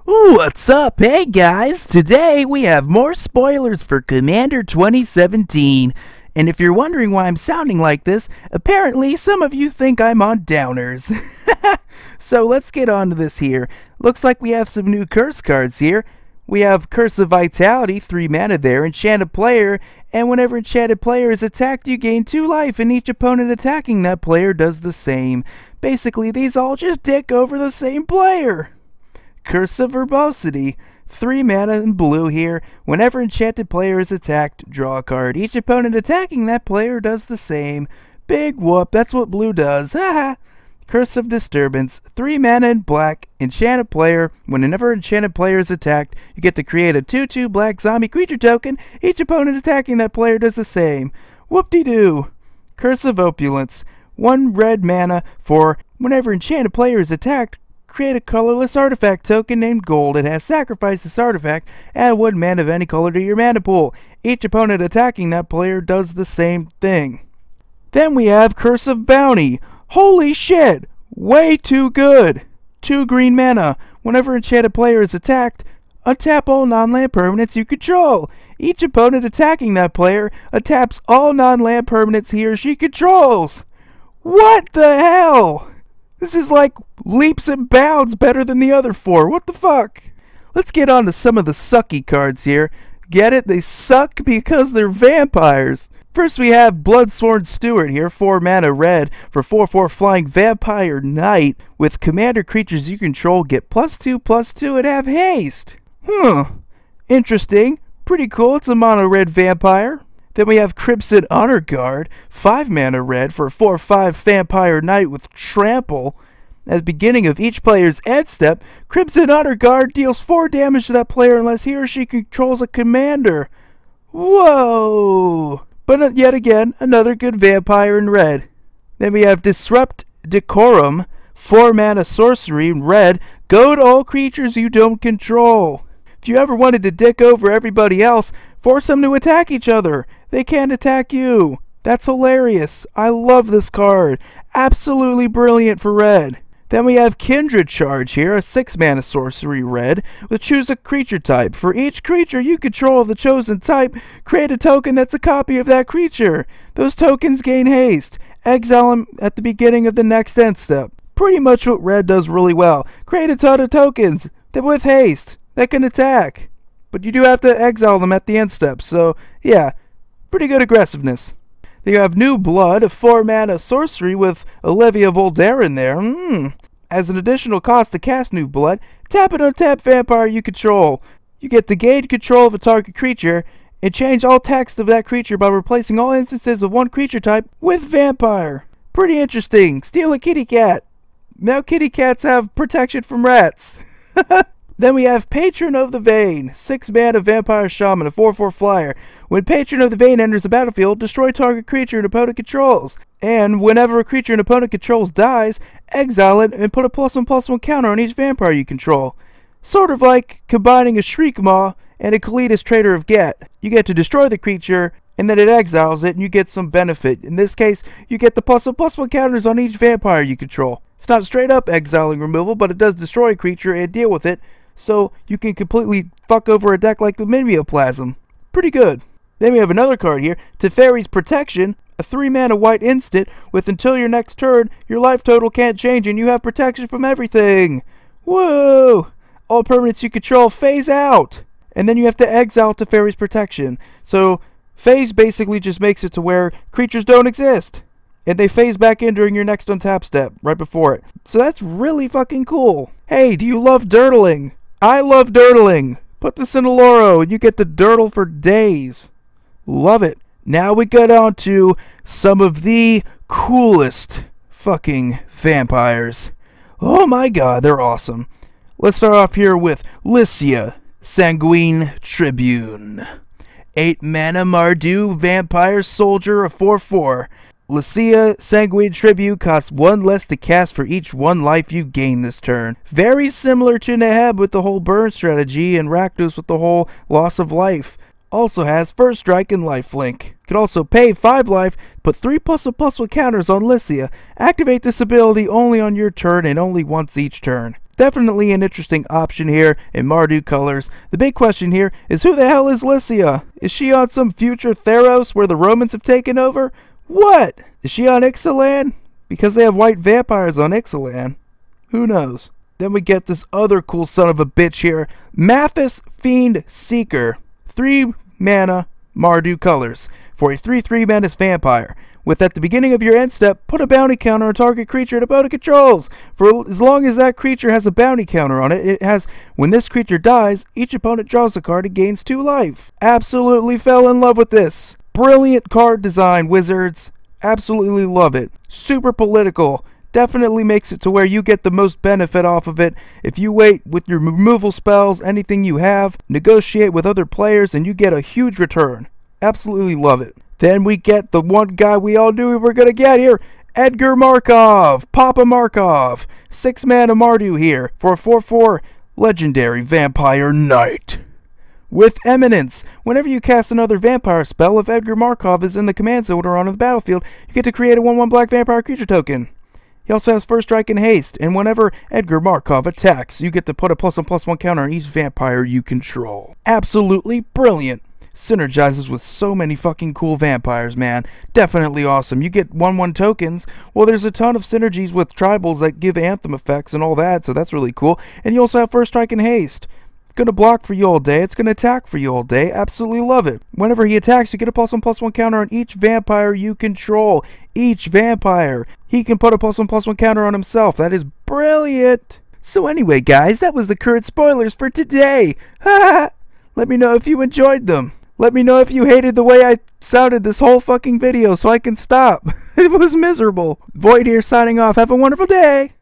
What's up? Hey guys, today we have more spoilers for Commander 2017. And if you're wondering why I'm sounding like this, apparently some of you think I'm on downers. So let's get on to this here. Looks like we have some new curse cards here. We have Curse of Vitality, 3 mana there, Enchanted Player, and whenever Enchanted Player is attacked, you gain 2 life, and each opponent attacking that player does the same. Basically, these all just dick over the same player. Curse of Verbosity, 3 mana in blue here. Whenever Enchanted Player is attacked, draw a card. Each opponent attacking that player does the same. Big whoop, that's what blue does. Haha. Curse of Disturbance, 3 mana in black. Enchanted Player, whenever Enchanted Player is attacked, you get to create a 2/2 black zombie creature token. Each opponent attacking that player does the same. Whoop-de-doo. Curse of Opulence, 1 red mana for whenever Enchanted Player is attacked, create a colorless artifact token named Gold. It has sacrificed this artifact, add 1 mana of any color to your mana pool. Each opponent attacking that player does the same thing. Then we have Curse of Bounty. Holy shit! Way too good! 2 green mana. Whenever Enchanted Player is attacked, untap all non-land permanents you control. Each opponent attacking that player untaps all non-land permanents he or she controls. What the hell? This is like leaps and bounds better than the other 4. What the fuck? Let's get on to some of the sucky cards here. Get it? They suck because they're vampires. First we have Bloodsworn Steward here, 4 mana red for 4/4 flying vampire knight. With commander creatures you control get +2/+2 and have haste. Interesting. Pretty cool. It's a mono red vampire. Then we have Crimson Honor Guard, 5 mana red for 4/5 Vampire Knight with Trample. At the beginning of each player's end step, Crimson Honor Guard deals 4 damage to that player unless he or she controls a commander. Whoa! But yet again, another good vampire in red. Then we have Disrupt Decorum, 4 mana sorcery in red, goad all creatures you don't control. If you ever wanted to dick over everybody else, force them to attack each other. They can't attack you. That's hilarious. I love this card. Absolutely brilliant for red. Then we have Kindred Charge here, a 6 mana sorcery red, with choose a creature type. For each creature you control of the chosen type, create a token that's a copy of that creature. Those tokens gain haste. Exile them at the beginning of the next end step. Pretty much what red does really well. Create a ton of tokens that with haste that can attack. But you do have to exile them at the end step, so yeah, pretty good aggressiveness. Then you have New Blood, a 4 mana sorcery with Olivia Voldare in there. As an additional cost to cast New Blood, tap an untapped vampire you control. You get to gain control of a target creature and change all text of that creature by replacing all instances of one creature type with vampire. Pretty interesting. Steal a kitty cat. Now kitty cats have protection from rats. Then we have Patron of the Vein, 6 mana vampire shaman, a 4/4 flyer. When Patron of the Vein enters the battlefield, destroy target creature an opponent controls. And whenever a creature an opponent controls dies, exile it and put a +1/+1 counter on each vampire you control. Sort of like combining a Shriekmaw and a Kalidas Trader of Get. You get to destroy the creature, and then it exiles it, and you get some benefit. In this case, you get the +1/+1 counters on each vampire you control. It's not straight up exiling removal, but it does destroy a creature and deal with it, so you can completely fuck over a deck like the Mimeoplasm. Pretty good. Then we have another card here, Teferi's Protection, a 3 mana white instant with until your next turn, your life total can't change and you have protection from everything. Whoa! All permanents you control phase out! And then you have to exile Teferi's Protection. So phase basically just makes it to where creatures don't exist. And they phase back in during your next untap step, right before it. So that's really fucking cool. Hey, do you love dirtling? I love dirtling. Put this in a Loro and you get to dirtle for days. Love it. Now we get on to some of the coolest fucking vampires. Oh my god, they're awesome. Let's start off here with Lycia, Sanguine Tribune. 8 mana Mardu vampire soldier, a 4/4. Lycia Sanguine Tribute costs 1 less to cast for each 1 life you gain this turn. Very similar to Neheb with the whole burn strategy and Rakdos with the whole loss of life. Also has First Strike and Lifelink. Can also pay 5 life, put 3 +1/+1 counters on Lycia. Activate this ability only on your turn and only once each turn. Definitely an interesting option here in Mardu colors. The big question here is, who the hell is Lycia? Is she on some future Theros where the Romans have taken over? What? Is she on Ixalan? Because they have white vampires on Ixalan. Who knows? Then we get this other cool son of a bitch here. Mathis Fiend Seeker. 3 mana Mardu colors for a 3/3 Menace Vampire. With at the beginning of your end step, put a bounty counter on target creature it opponent controls. For as long as that creature has a bounty counter on it, it has, when this creature dies, each opponent draws a card and gains 2 life. Absolutely fell in love with this. Brilliant card design, Wizards. Absolutely love it. Super political. Definitely makes it to where you get the most benefit off of it. If you wait with your removal spells, anything you have, negotiate with other players, and you get a huge return. Absolutely love it. Then we get the one guy we all knew we were going to get here, Edgar Markov, Papa Markov. 6 mana Mardu here for a 4/4 legendary Vampire Knight. With Eminence, whenever you cast another vampire spell, if Edgar Markov is in the command zone or on the battlefield, you get to create a 1/1 black vampire creature token. He also has First Strike and Haste, and whenever Edgar Markov attacks, you get to put a +1/+1 counter on each vampire you control. Absolutely brilliant. Synergizes with so many fucking cool vampires, man. Definitely awesome. You get 1/1 tokens. Well, there's a ton of synergies with tribals that give anthem effects and all that, so that's really cool. And you also have First Strike and Haste. It's going to block for you all day. It's going to attack for you all day. Absolutely love it. Whenever he attacks, you get a +1/+1 counter on each vampire you control. Each vampire. He can put a +1/+1 counter on himself. That is brilliant. So anyway, guys, that was the current spoilers for today. Let me know if you enjoyed them. Let me know if you hated the way I sounded this whole fucking video so I can stop. It was miserable. Void here signing off. Have a wonderful day.